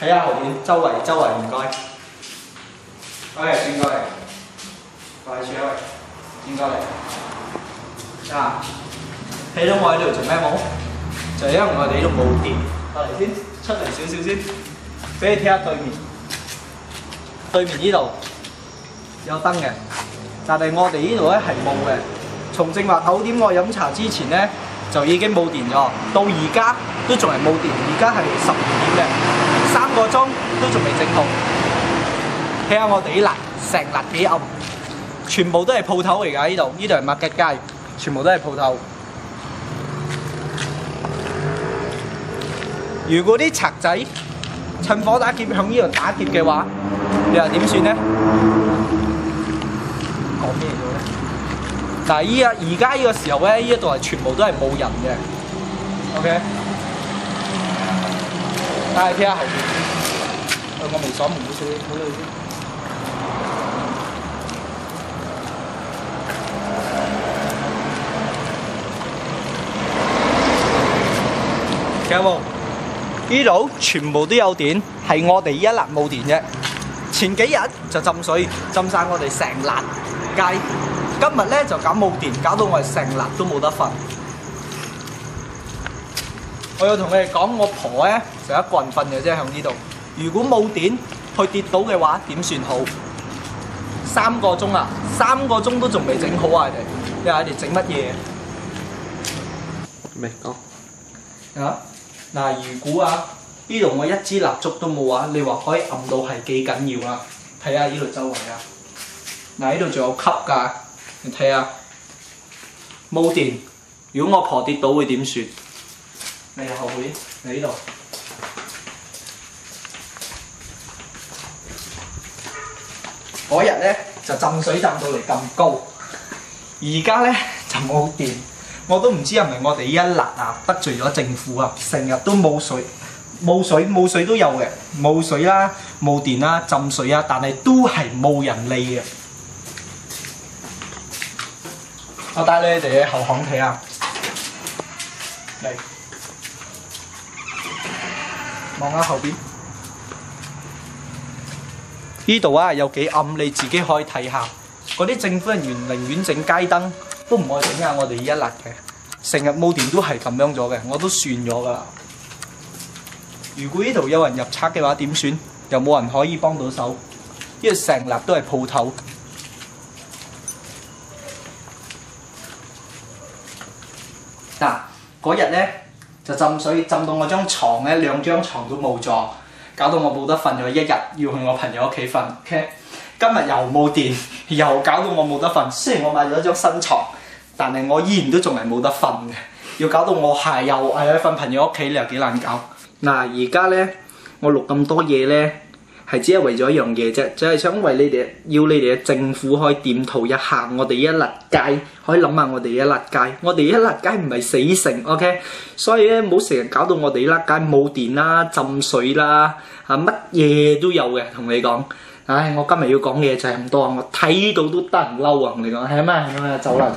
睇下後邊周圍唔該。OK， 轉過嚟，過嚟處位，轉過嚟。嗱，睇到我喺度做咩冇？就係因為我哋呢度冇電。過嚟先，出嚟少少先，俾你睇下對面。對面呢度有燈嘅，但係我哋呢度咧係冇嘅。從正話9點我飲茶之前咧就已經冇電咗，到而家都仲係冇電。而家係12點嘅，3個鐘都仲未整好。睇下我哋啲辣，成辣幾暗，全部都係鋪頭嚟㗎。呢度係麥吉街，全部都係鋪頭。如果啲賊仔趁火打劫向呢度打劫嘅話，你話點算呢？講咩咗咧？但係而家呢個時候咧，呢一度係全部都係冇人嘅。OK， 但係睇下後邊，我未鎖門，唔好理佢先。有冇？呢度全部都有電，係我哋一辣冇電啫。前幾日就浸水，浸晒我哋成辣街。今日咧就搞冇電，搞到我哋成辣都冇得瞓。我要同你哋講，我婆咧就一個人瞓嘅啫，喺呢度。如果冇電，佢跌倒嘅話點算好？3個鐘啊，3個鐘都仲未整好啊！你話你哋整乜嘢？未講啊！嗱，如果呢度我一支蠟燭都冇啊，你話可以暗到係幾緊要啊？睇下呢度周圍啊！嗱，呢度仲有級㗎，你睇下冇電。如果我婆跌倒會點算？你後邊，你呢度嗰日咧就浸水浸到嚟咁高，而家咧就冇電。我都唔知係咪我哋呢一辣啊得罪咗政府啊，成日都冇水都有嘅，冇水啦、冇電啦、浸水啊，但係都係冇人理嘅。我帶你哋去後巷睇下，嚟望下後邊，呢度啊有幾暗，你自己可以睇下。嗰啲政府人員寧願整街燈，都唔愛整下我哋一辣嘅，成日冇電都係咁樣咗嘅，我都算咗㗎啦。如果呢度有人入賊嘅話點算？又冇人可以幫到手，因為成辣都係鋪頭。嗱，嗰日咧就浸水，浸到我張床咧2張床都冇咗，搞到我冇得瞓咗一日，要去我朋友屋企瞓。OK， 今日又冇電，又搞到我冇得瞓。雖然我買咗張新床，但係我依然都仲係冇得瞓嘅，要搞到我又係去瞓朋友屋企，你又幾難搞。嗱，而家咧我錄咁多嘢咧，係只係為咗一樣嘢啫，就係想為你哋，要你哋嘅政府可以檢討一下我哋一辣街，可以諗下我哋一辣街。我哋一辣街唔係死城 ，OK？ 所以咧唔好成日搞到我哋一辣街冇電啦、浸水啦，乜嘢都有嘅。同你講，唉，我今日要講嘅嘢就係咁多，我睇到都得人嬲啊！同你講，係咪？走啦！